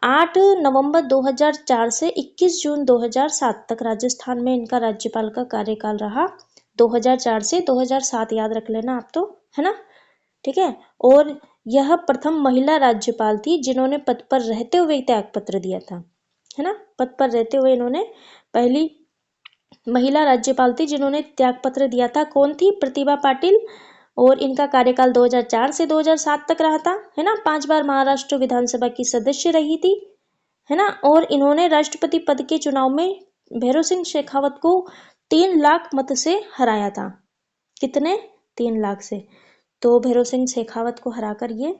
8 नवंबर 2004 से 21 जून 2007 तक राजस्थान में इनका राज्यपाल का कार्यकाल रहा। 2004 से 2007 याद रख लेना आप, तो है ना। ठीक है, और यह प्रथम महिला राज्यपाल थी जिन्होंने पद पर रहते हुए त्यागपत्र दिया था, है ना। पद पर रहते हुए इन्होंने पहली महिला राज्यपाल थी जिन्होंने त्यागपत्र दिया था। कौन थी? प्रतिभा पाटिल। और इनका कार्यकाल 2004 से 2007 तक रहा था, है ना। 5 बार महाराष्ट्र विधानसभा की सदस्य रही थी, है ना। और इन्होंने राष्ट्रपति पद के चुनाव में भैरों सिंह शेखावत को 3 लाख मत से हराया था। कितने? 3 लाख से। तो भैरों सिंह शेखावत को हराकर ये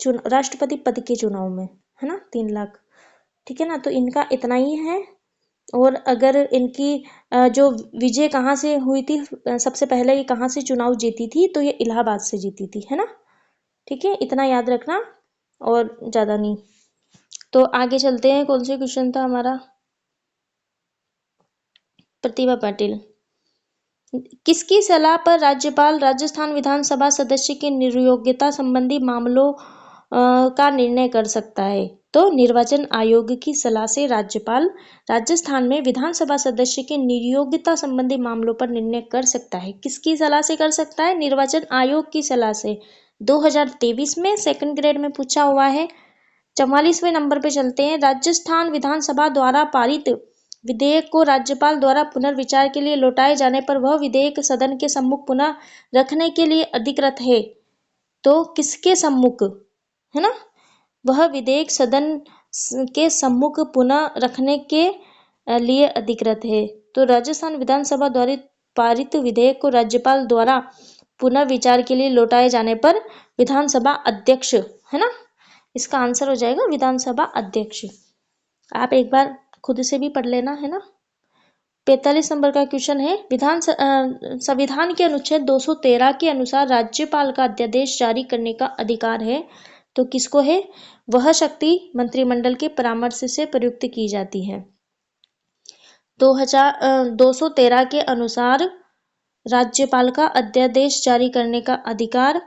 राष्ट्रपति पद के चुनाव में, है ना, 3 लाख। ठीक है ना, तो इनका इतना ही है। और अगर इनकी जो विजय कहाँ से हुई थी, सबसे पहले ये कहाँ से चुनाव जीती थी, तो ये इलाहाबाद से जीती थी, है ना। ठीक है, इतना याद रखना और ज्यादा नहीं। तो आगे चलते हैं, कौन सा क्वेश्चन था हमारा? प्रतिभा पाटिल। किसकी सलाह पर राज्यपाल राजस्थान विधानसभा सदस्य की निर्योग्यता संबंधी मामलों का निर्णय कर सकता है? तो निर्वाचन आयोग की सलाह से राज्यपाल राजस्थान में विधानसभा सदस्य के नियोक्ता संबंधी मामलों पर निर्णय कर सकता है। किसकी सलाह से कर सकता है? निर्वाचन आयोग की सलाह से। 2023 में सेकंड ग्रेड में पूछा हुआ है। 44वें नंबर पे चलते हैं। राजस्थान विधानसभा द्वारा पारित विधेयक को राज्यपाल द्वारा पुनर्विचार के लिए लौटाए जाने पर वह विधेयक सदन के सम्मुख पुनः रखने के लिए अधिकृत है। तो किसके सम्मुख, है ना? वह विधेयक सदन के सम्मुख पुनः रखने के लिए अधिकृत है। तो राजस्थान विधानसभा द्वारा पारित विधेयक को राज्यपाल द्वारा पुनः विचार के लिए लौटाए जाने पर विधानसभा अध्यक्ष, है ना? इसका आंसर हो जाएगा विधानसभा अध्यक्ष। आप एक बार खुद से भी पढ़ लेना, है ना? 45 नंबर का क्वेश्चन है, संविधान के अनुच्छेद 213 के अनुसार राज्यपाल का अध्यादेश जारी करने का अधिकार है। तो किसको है? वह शक्ति मंत्रिमंडल के परामर्श से प्रयुक्त की जाती है। 213 के अनुसार राज्यपाल का अध्यादेश जारी करने का अधिकार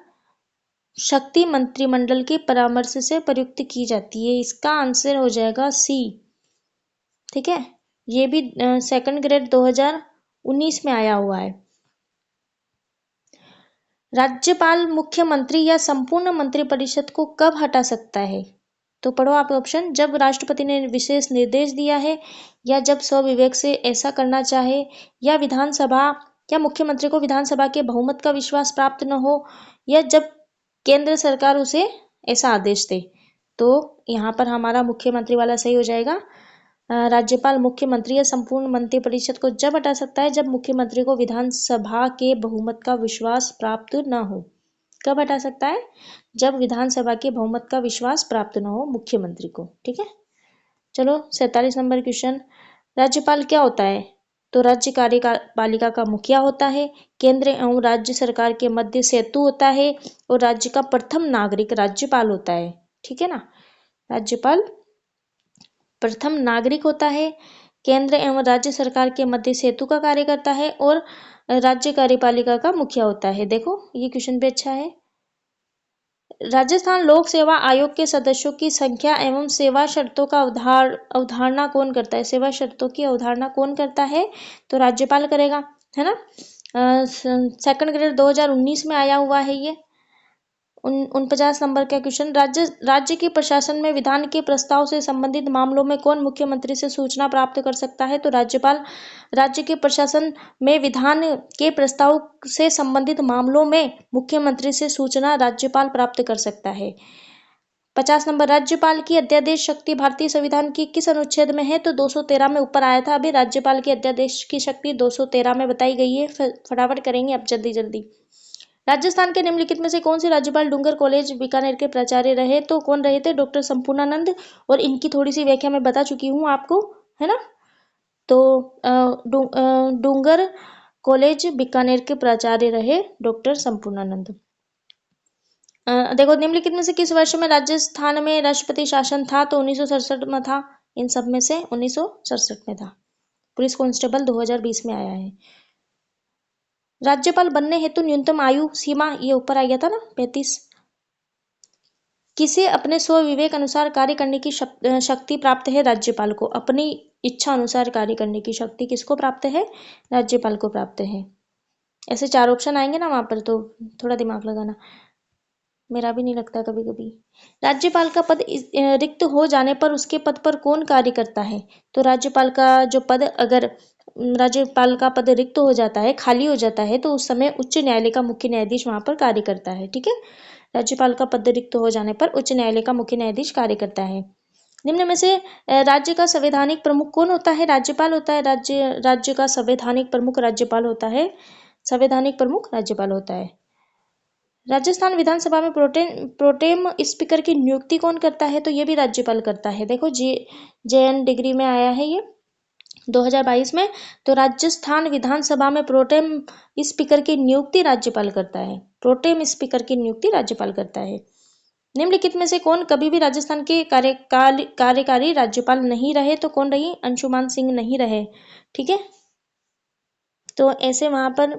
शक्ति मंत्रिमंडल के परामर्श से प्रयुक्त की जाती है। इसका आंसर हो जाएगा सी। ठीक है, ये भी सेकंड ग्रेड 2019 में आया हुआ है। राज्यपाल मुख्यमंत्री या संपूर्ण मंत्रिपरिषद को कब हटा सकता है? तो पढ़ो आप ऑप्शन। जब राष्ट्रपति ने विशेष निर्देश दिया है, या जब स्वविवेक से ऐसा करना चाहे, या विधानसभा या मुख्यमंत्री को विधानसभा के बहुमत का विश्वास प्राप्त न हो, या जब केंद्र सरकार उसे ऐसा आदेश दे। तो यहाँ पर हमारा मुख्यमंत्री वाला सही हो जाएगा। राज्यपाल मुख्यमंत्री या संपूर्ण मंत्रिपरिषद को जब हटा सकता है, जब मुख्यमंत्री को विधानसभा के बहुमत का विश्वास प्राप्त न हो। कब हटा सकता है? जब विधानसभा के बहुमत का विश्वास प्राप्त न हो मुख्यमंत्री को। ठीक है, चलो 47 नंबर क्वेश्चन। राज्यपाल क्या होता है? तो राज्य कार्यपालिका का मुखिया होता है, केंद्र एवं राज्य सरकार के मध्य सेतु होता है, और राज्य का प्रथम नागरिक राज्यपाल होता है। ठीक है ना, राज्यपाल प्रथम नागरिक होता है, केंद्र एवं राज्य सरकार के मध्य सेतु का कार्य करता है, और राज्य कार्यपालिका का मुखिया होता है। देखो ये क्वेश्चन भी अच्छा है। राजस्थान लोक सेवा आयोग के सदस्यों की संख्या एवं सेवा शर्तों का अवधारणा कौन करता है? सेवा शर्तों की अवधारणा कौन करता है? तो राज्यपाल करेगा, है ना? सेकंड ग्रेड 2019 में आया हुआ है ये। 49 नंबर का क्वेश्चन। राज्य के प्रशासन में विधान के प्रस्ताव से संबंधित मामलों में कौन मुख्यमंत्री से सूचना प्राप्त कर सकता है? तो राज्यपाल राज्य के प्रशासन में विधान के प्रस्ताव से संबंधित मामलों में मुख्यमंत्री से सूचना राज्यपाल प्राप्त कर सकता है। 50 नंबर। राज्यपाल की अध्यादेश शक्ति भारतीय संविधान की किस अनुच्छेद में है? तो 213 में ऊपर आया था अभी। राज्यपाल की अध्यादेश की शक्ति 213 में बताई गई है। फटाफट करेंगे अब जल्दी जल्दी। राजस्थान के निम्नलिखित में से कौन से राज्यपाल डूंगर कॉलेज बीकानेर के प्राचार्य रहे? तो कौन रहे थे? डॉक्टर संपूर्णानंद। और इनकी थोड़ी सी व्याख्या मैं बता चुकी हूँ आपको, है ना? तो डूंगर कॉलेज बीकानेर के प्राचार्य रहे डॉक्टर संपूर्णानंद। देखो निम्नलिखित में से किस वर्ष में राजस्थान में राष्ट्रपति शासन था? तो 1967 में था। इन सब में से 1967 में था। पुलिस कांस्टेबल 2020 में आया है। राज्यपाल बनने हेतु न्यूनतम आयु सीमा, ये ऊपर आ गया था ना, 35। किसे अपने स्वविवेक अनुसार कार्य करने की शक्ति प्राप्त है? राज्यपाल को। अपनी इच्छा अनुसार कार्य करने की शक्ति किसको प्राप्त है? राज्यपाल को प्राप्त है। ऐसे 4 ऑप्शन आएंगे ना वहां पर, तो थोड़ा दिमाग लगाना। मेरा भी नहीं लगता कभी कभी। राज्यपाल का पद रिक्त हो जाने पर उसके पद पर कौन कार्य करता है? तो राज्यपाल का जो पद, अगर राज्यपाल का पद रिक्त हो जाता है, खाली हो जाता है, तो उस समय उच्च न्यायालय का मुख्य न्यायाधीश वहां पर कार्य करता है। ठीक है, राज्यपाल का पद रिक्त हो जाने पर उच्च न्यायालय का मुख्य न्यायाधीश कार्य करता है। निम्न में से राज्य का संवैधानिक प्रमुख कौन होता है? राज्यपाल होता है। राज्य का संवैधानिक प्रमुख राज्यपाल होता है। संवैधानिक प्रमुख राज्यपाल होता है। राजस्थान विधानसभा में प्रोटेम स्पीकर की नियुक्ति कौन करता है? तो ये भी राज्यपाल करता है। देखो JN डिग्री में आया है ये 2022 में। तो राजस्थान विधानसभा में प्रोटेम स्पीकर की नियुक्ति राज्यपाल करता है। प्रोटेम स्पीकर की नियुक्ति राज्यपाल करता है। निम्नलिखित में से कौन कभी भी राजस्थान के कार्यकारी राज्यपाल नहीं रहे? तो कौन रही? अंशुमान सिंह नहीं रहे। ठीक है, तो ऐसे वहां पर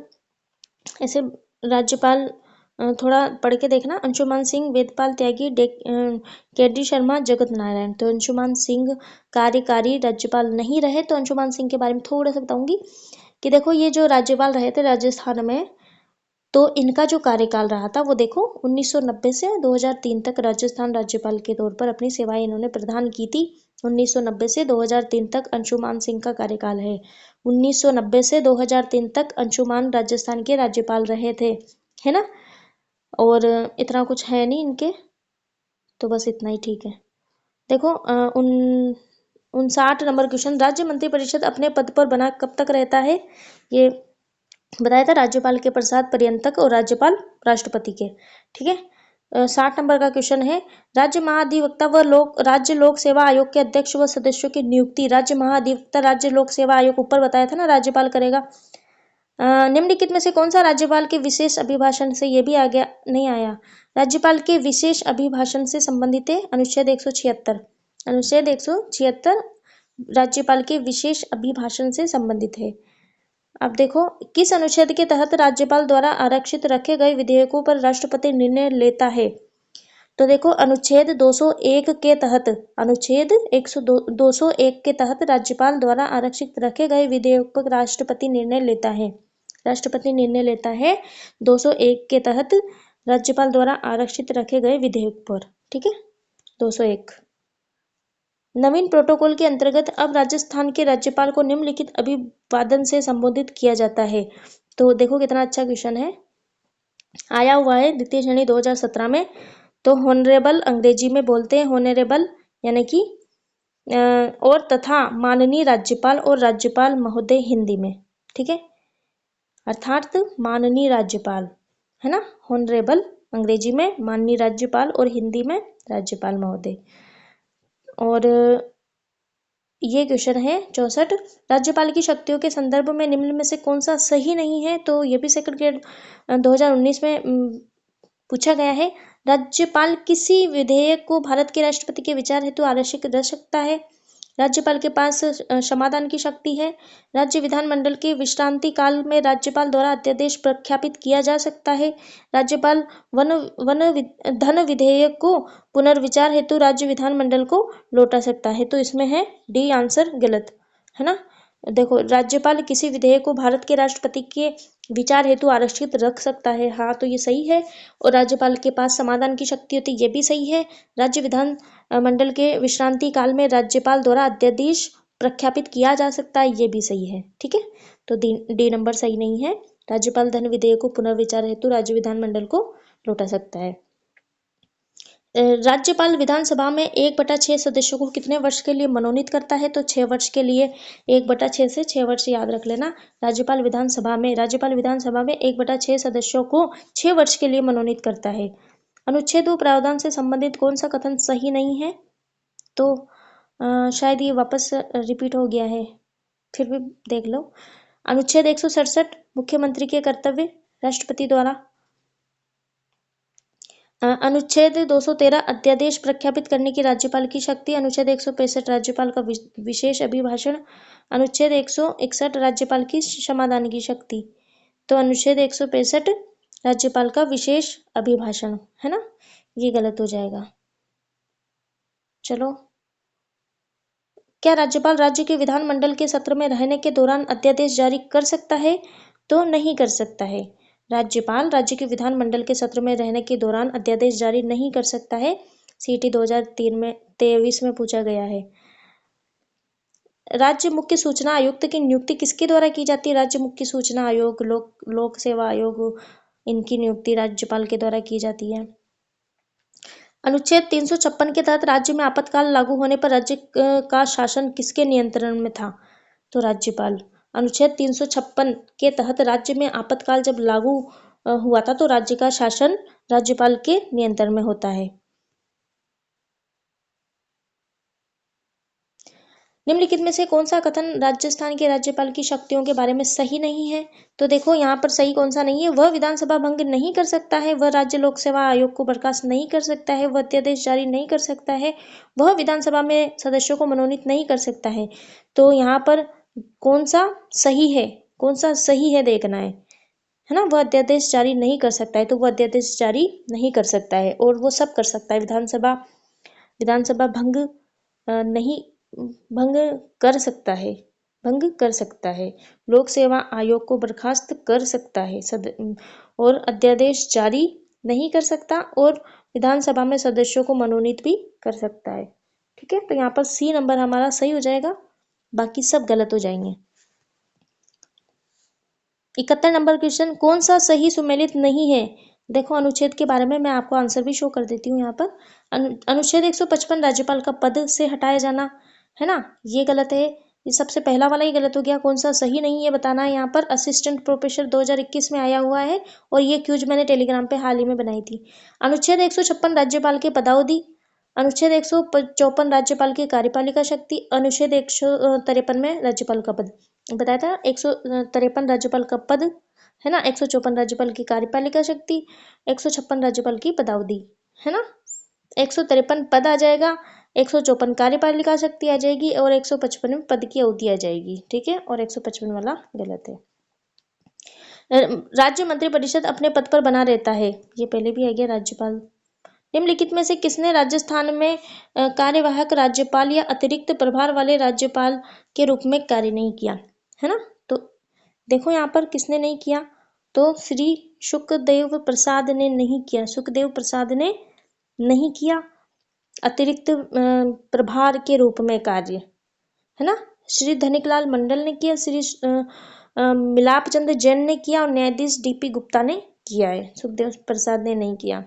ऐसे राज्यपाल थोड़ा पढ़ के देखना। अंशुमान सिंह, वेदपाल त्यागी, केडी शर्मा, जगत नारायण। तो अंशुमान सिंह कार्यकारी राज्यपाल नहीं रहे। तो अंशुमान सिंह के बारे में थोड़ा सा बताऊंगी कि देखो ये जो राज्यपाल रहे थे राजस्थान में, तो इनका जो कार्यकाल रहा था वो देखो 1990 से 2003 तक राजस्थान राज्यपाल के तौर पर अपनी सेवाएं इन्होंने प्रदान की थी। 1990 से 2003 तक अंशुमान सिंह का कार्यकाल है। 1990 से 2003 तक अंशुमान राजस्थान के राज्यपाल रहे थे, है ना। और इतना कुछ है नहीं इनके, तो बस इतना ही ठीक है। देखो 59 नंबर क्वेश्चन, राज्य मंत्रिपरिषद अपने पद पर बना कब तक रहता है? ये बताया था राज्यपाल के प्रसाद पर्यंत तक और राज्यपाल राष्ट्रपति के, ठीक है। 60 नंबर का क्वेश्चन है, राज्य महाधिवक्ता व राज्य लोक सेवा आयोग के अध्यक्ष व सदस्यों की नियुक्ति, राज्य महाधिवक्ता राज्य लोक सेवा आयोग ऊपर बताया था ना राज्यपाल करेगा। निम्नलिखित में से कौन सा राज्यपाल के विशेष अभिभाषण से, ये भी आ गया नहीं आया, राज्यपाल के विशेष अभिभाषण से संबंधित है? अनुच्छेद 176। अनुच्छेद 176 राज्यपाल के विशेष अभिभाषण से संबंधित है। अब देखो किस अनुच्छेद के तहत राज्यपाल द्वारा आरक्षित रखे गए विधेयकों पर राष्ट्रपति निर्णय लेता है? तो देखो अनुच्छेद 201 के तहत, अनुच्छेद 201 के तहत राज्यपाल द्वारा आरक्षित रखे गए विधेयक पर राष्ट्रपति निर्णय लेता है। राष्ट्रपति निर्णय लेता है 201 के तहत राज्यपाल द्वारा आरक्षित रखे गए विधेयक पर, ठीक है। 201 नवीन प्रोटोकॉल के अंतर्गत अब राजस्थान के राज्यपाल को निम्नलिखित अभिवादन से संबोधित किया जाता है। तो देखो कितना अच्छा क्वेश्चन है, आया हुआ है द्वितीय श्रेणी 2017 में। तो होनरेबल अंग्रेजी में बोलते हैं, होनरेबल यानी कि और तथा माननीय राज्यपाल और राज्यपाल महोदय हिंदी में, ठीक है, अर्थात माननीय राज्यपाल, है ना। होनरेबल अंग्रेजी में, माननीय राज्यपाल और हिंदी में राज्यपाल महोदय। और ये क्वेश्चन है 64, राज्यपाल की शक्तियों के संदर्भ में निम्न में से कौन सा सही नहीं है? तो ये भी सेकंड ग्रेड 2019 में पूछा गया है। राज्यपाल किसी विधेयक को भारत के राष्ट्रपति के विचार हेतु आरक्षित रख सकता है। राज्यपाल के पास समाधान की शक्ति है। राज्य विधानमंडल के विश्रांति काल में राज्यपाल द्वारा अध्यादेश प्रख्यापित किया जा सकता है। राज्यपाल धन विधेयक को पुनर्विचार हेतु राज्य विधानमंडल को लौटा सकता है। तो इसमें है डी आंसर गलत, है ना। देखो राज्यपाल किसी विधेयक को भारत के राष्ट्रपति के विचार हेतु आरक्षित रख सकता है, हाँ तो ये सही है। और राज्यपाल के पास समाधान की शक्ति होती है, ये भी सही है। राज्य विधान मंडल के विश्रांति काल में राज्यपाल द्वारा अध्यादेश प्रख्यापित किया जा सकता है, ये भी सही है, ठीक है। तो डी नंबर सही नहीं है। राज्यपाल धन विधेयक को पुनर्विचार हेतु राज्य विधानमंडल को लौटा सकता है। राज्यपाल विधानसभा में 1/6 सदस्यों को कितने वर्ष के लिए मनोनीत करता है? तो 6 वर्ष के लिए। 1/6 से 6 वर्ष याद रख लेना। राज्यपाल विधानसभा में 1/6 सदस्यों को 6 वर्ष के लिए मनोनीत करता है। अनुच्छेद व प्रावधान से संबंधित कौन सा कथन सही नहीं है? तो शायद ये वापस रिपीट हो गया है, फिर भी देख लो। अनुच्छेद 167 मुख्यमंत्री के कर्तव्य राष्ट्रपति द्वारा। अनुच्छेद 213 अध्यादेश प्रख्यापित करने की राज्यपाल की शक्ति। अनुच्छेद 165 राज्यपाल का विशेष अभिभाषण। अनुच्छेद 161 राज्यपाल की समाधान की शक्ति। तो अनुच्छेद 165 राज्यपाल का विशेष अभिभाषण, है ना, ये गलत हो जाएगा। चलो, क्या राज्यपाल राज्य के विधानमंडल के सत्र में रहने के दौरान अध्यादेश जारी कर सकता है? तो नहीं कर सकता है। राज्यपाल राज्य के विधानमंडल के सत्र में रहने के दौरान अध्यादेश जारी नहीं कर सकता है। सीटी 2023 में पूछा गया है। राज्य मुख्य सूचना आयुक्त की नियुक्ति किसके द्वारा की जाती है? राज्य मुख्य सूचना आयोग, लोक सेवा आयोग, इनकी नियुक्ति राज्यपाल के द्वारा की जाती है। अनुच्छेद 356 के तहत राज्य में आपातकाल लागू होने पर राज्य का शासन किसके नियंत्रण में था? तो राज्यपाल। अनुच्छेद 356 के तहत राज्य में आपातकाल जब लागू हुआ था तो राज्य का शासन राज्यपाल के नियंत्रण में होता है। निम्नलिखित में से कौन सा कथन राजस्थान के राज्यपाल की शक्तियों के बारे में सही नहीं है? तो देखो यहाँ पर सही कौन सा नहीं है, वह विधानसभा भंग नहीं कर सकता है, वह राज्य लोक सेवा आयोग को बर्खास्त नहीं कर सकता है, वह अध्यादेश जारी नहीं कर सकता है, वह विधानसभा में सदस्यों को मनोनीत नहीं कर सकता है। तो यहाँ पर कौन सा सही है, कौन सा सही है देखना है है ना, वो अध्यादेश जारी नहीं कर सकता है, तो वो अध्यादेश जारी नहीं कर सकता है। और वो सब कर सकता है, विधानसभा नहीं भंग कर सकता है, भंग कर सकता है, लोक सेवा आयोग को बर्खास्त कर सकता है, और अध्यादेश जारी नहीं कर सकता, और विधानसभा में सदस्यों को मनोनीत भी कर सकता है। ठीक है, तो यहाँ पर सी नंबर हमारा सही हो जाएगा, बाकी सब गलत हो जाएंगे। 71 नंबर क्वेश्चन, कौन सा सही सुमेलित नहीं है? देखो, अनुच्छेद के बारे में मैं आपको आंसर भी शो कर देती हूँ यहाँ पर। अनुच्छेद 155 राज्यपाल का पद से हटाया जाना, है ना, ये गलत है। ये सबसे पहला वाला ही गलत हो गया। कौन सा सही नहीं है बताना है यहाँ पर। असिस्टेंट प्रोफेसर 2021 में आया हुआ है, और ये क्यूज मैंने टेलीग्राम पे हाल ही में बनाई थी। अनुच्छेद 156 राज्यपाल के पदावधि, अनुच्छेद 154 राज्यपाल की कार्यपालिका शक्ति, अनुच्छेद 153 में राज्यपाल का पद बताया था। 153 राज्यपाल का पद, है ना, 154 राज्यपाल की कार्यपालिका शक्ति, 156 राज्यपाल की पदावधि, है ना। 153 पद आ जाएगा, 154 कार्यपालिका शक्ति आ जाएगी, और 155 पद की अवधि आ जाएगी। ठीक है, और 155 वाला गलत है। राज्य मंत्रिपरिषद अपने पद पर बना रहता है, ये पहले भी आ गया। राज्यपाल, निम्नलिखित में से किसने राजस्थान में कार्यवाहक राज्यपाल या अतिरिक्त प्रभार वाले राज्यपाल के रूप में कार्य नहीं किया, है ना। तो देखो यहाँ पर किसने नहीं किया, तो श्री सुखदेव प्रसाद ने नहीं किया, सुखदेव प्रसाद ने नहीं किया अतिरिक्त प्रभार के रूप में कार्य, है ना। श्री धनिकलाल मंडल ने किया, श्री मिलाप चंद्र जैन ने किया, और न्यायाधीश डीपी गुप्ता ने किया है। सुखदेव प्रसाद ने नहीं किया।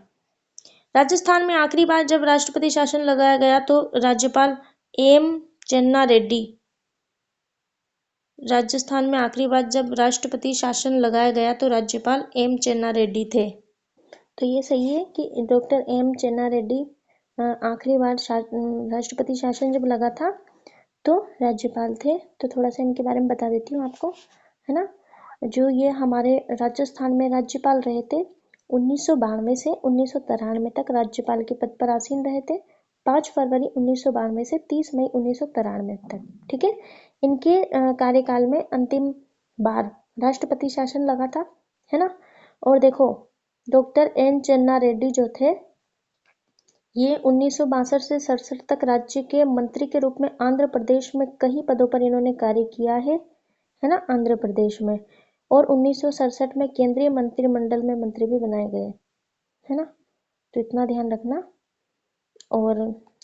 राजस्थान में आखिरी बार जब राष्ट्रपति शासन लगाया गया तो राज्यपाल एम चन्ना रेड्डी, राजस्थान में आखिरी बार जब राष्ट्रपति शासन लगाया गया तो राज्यपाल एम चन्ना रेड्डी थे। तो ये सही है कि डॉक्टर एम चन्ना रेड्डी आखिरी बार राष्ट्रपति शासन जब लगा था तो राज्यपाल थे। तो थोड़ा सा इनके बारे में बता देती हूँ आपको, है ना। जो ये हमारे राजस्थान में राज्यपाल रहे थे 1992 से 1993 तक राज्यपाल के पद पर आसीन रहे थे। 5 फरवरी 1992 से 30 मई 1993 तक। ठीक है, इनके कार्यकाल में अंतिम बार राष्ट्रपति शासन लगा था, है ना। और देखो, डॉक्टर एन चन्ना रेड्डी जो थे, ये 1962 से 67 तक राज्य के मंत्री के रूप में आंध्र प्रदेश में कई पदों पर इन्होंने कार्य किया है ना, आंध्र प्रदेश में। और 1967 में केंद्रीय मंत्रिमंडल में मंत्री भी बनाए गए, है ना। तो इतना ध्यान रखना, और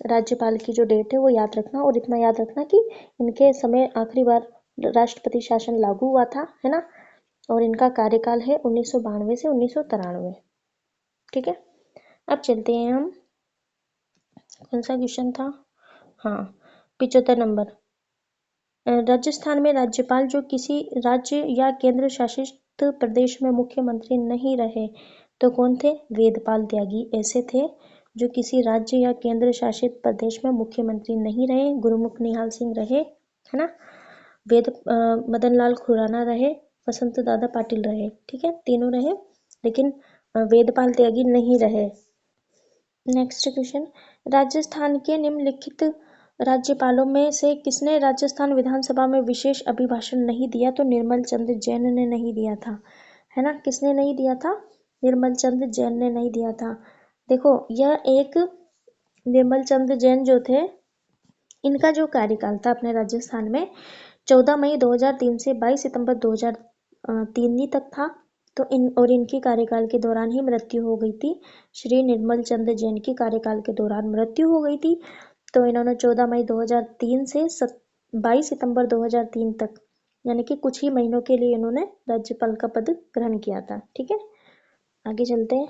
राज्यपाल की जो डेट है वो याद रखना, और इतना याद रखना कि इनके समय आखिरी बार राष्ट्रपति शासन लागू हुआ था, है ना। और इनका कार्यकाल है 1992 से 1993। ठीक है, अब चलते हैं हम, कौन सा क्वेश्चन था, हाँ 75 नंबर। राजस्थान में राज्यपाल जो किसी राज्य या केंद्र शासित प्रदेश में मुख्यमंत्री नहीं रहे तो कौन थे? वेदपाल त्यागी ऐसे थे जो किसी राज्य या केंद्र शासित प्रदेश में मुख्यमंत्री नहीं रहे। गुरुमुख निहाल सिंह रहे, है ना, मदन लाल खुराना रहे, वसंत दादा पाटिल रहे। ठीक है, तीनों रहे, लेकिन वेदपाल त्यागी नहीं रहे। नेक्स्ट क्वेश्चन, राजस्थान के निम्नलिखित राज्यपालों में से किसने राजस्थान विधानसभा में विशेष अभिभाषण नहीं दिया? तो निर्मल चंद्र जैन ने नहीं दिया था, है ना। किसने नहीं दिया था? निर्मल चंद्र जैन ने नहीं दिया था। देखो, यह एक निर्मल चंद्र जैन जो थे, इनका जो कार्यकाल था अपने राजस्थान में 14 मई 2003 से 22 सितंबर 2003 तक था। तो इनके कार्यकाल के दौरान ही मृत्यु हो गई थी। श्री निर्मल चंद्र जैन की कार्यकाल के दौरान मृत्यु हो गई थी। तो इन्होंने 14 मई 2003 से 22 सितंबर 2003 तक, यानी कि कुछ ही महीनों के लिए इन्होंने राज्यपाल का पद ग्रहण किया था। ठीक है, आगे चलते हैं।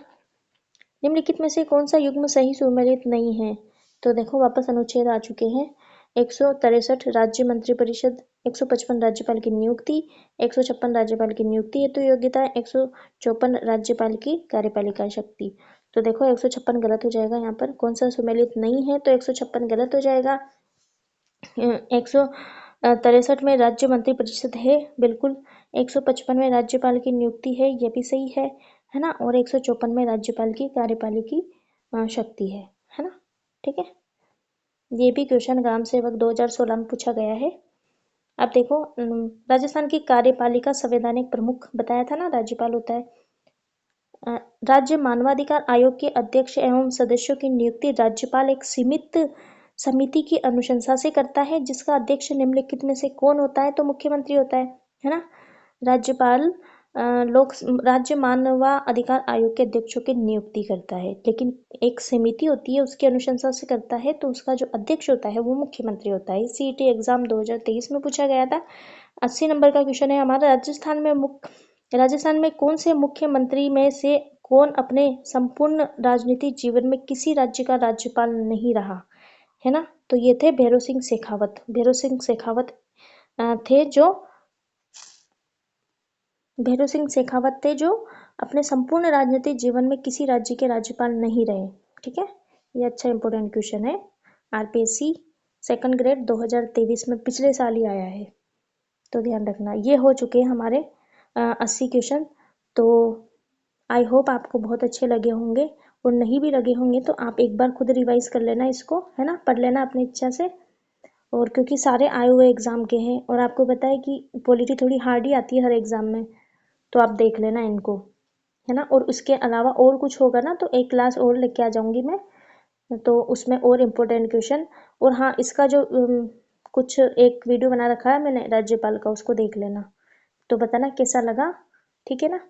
निम्नलिखित में से कौन सा युग्म सही सुमेलित नहीं है? तो देखो, वापस अनुच्छेद आ चुके हैं। 163 राज्य मंत्रिपरिषद, 155 राज्यपाल की नियुक्ति, 156 राज्यपाल की नियुक्ति हेतु योग्यता, 154 राज्यपाल की कार्यपालिका शक्ति। तो देखो, 156 गलत हो जाएगा यहाँ पर। कौन सा सुमेलित नहीं है? तो 156 गलत हो जाएगा। 163 में राज्य मंत्रिपरिषद है, बिल्कुल। 155 में राज्यपाल की नियुक्ति है, ये भी सही है ना। और 154 में राज्यपाल की कार्यपालिका शक्ति है ना। ठीक है, ये भी क्वेश्चन ग्राम सेवक 2016 में पूछा गया है। अब देखो, राजस्थान की कार्यपालिका संवैधानिक प्रमुख बताया था ना, राज्यपाल होता है। अ, राज्य मानवाधिकार आयोग के अध्यक्ष एवं सदस्यों की नियुक्ति राज्यपाल एक सीमित समिति की अनुशंसा से करता है, जिसका अध्यक्ष निम्नलिखित में से कौन होता है? तो मुख्यमंत्री होता है ना। राज्यपाल लोक राज्य मानवाधिकार आयोग के अध्यक्षों की नियुक्ति करता है, लेकिन एक समिति होती है उसकी अनुशंसा से करता है, तो उसका जो अध्यक्ष होता है वो मुख्यमंत्री होता है। सीईटी एग्जाम 2023 में पूछा गया था। 80 नंबर का क्वेश्चन है हमारा। राजस्थान में कौन से मुख्यमंत्री में से कौन अपने संपूर्ण राजनीतिक जीवन में किसी राज्य का राज्यपाल नहीं रहा, है ना? तो ये थे भैरों सिंह शेखावत। भैरों सिंह शेखावत थे जो भैरों सिंह शेखावत थे जो अपने संपूर्ण राजनीतिक जीवन में किसी राज्य के राज्यपाल नहीं रहे। ठीक है, ये अच्छा इंपॉर्टेंट क्वेश्चन है। आरपीएससी सेकंड ग्रेड 2023 में पिछले साल ही आया है, तो ध्यान रखना। ये हो चुके हैं हमारे 80 क्वेश्चन। तो आई होप आपको बहुत अच्छे लगे होंगे, और नहीं भी लगे होंगे तो आप एक बार खुद रिवाइज कर लेना इसको, है ना, पढ़ लेना अपनी इच्छा से। और क्योंकि सारे आए हुए एग्जाम के हैं, और आपको पता है कि पॉलिटी थोड़ी हार्ड ही आती है हर एग्जाम में, तो आप देख लेना इनको, है ना। और उसके अलावा और कुछ होगा ना तो एक क्लास और लेके आ जाऊंगी मैं, तो उसमें और इम्पोर्टेंट क्वेश्चन। और हाँ, इसका जो कुछ एक वीडियो बना रखा है मैंने राज्यपाल का, उसको देख लेना, तो बताना कैसा लगा। ठीक है ना।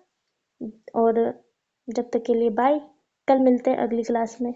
और जब तक के लिए बाय, कल मिलते हैं अगली क्लास में।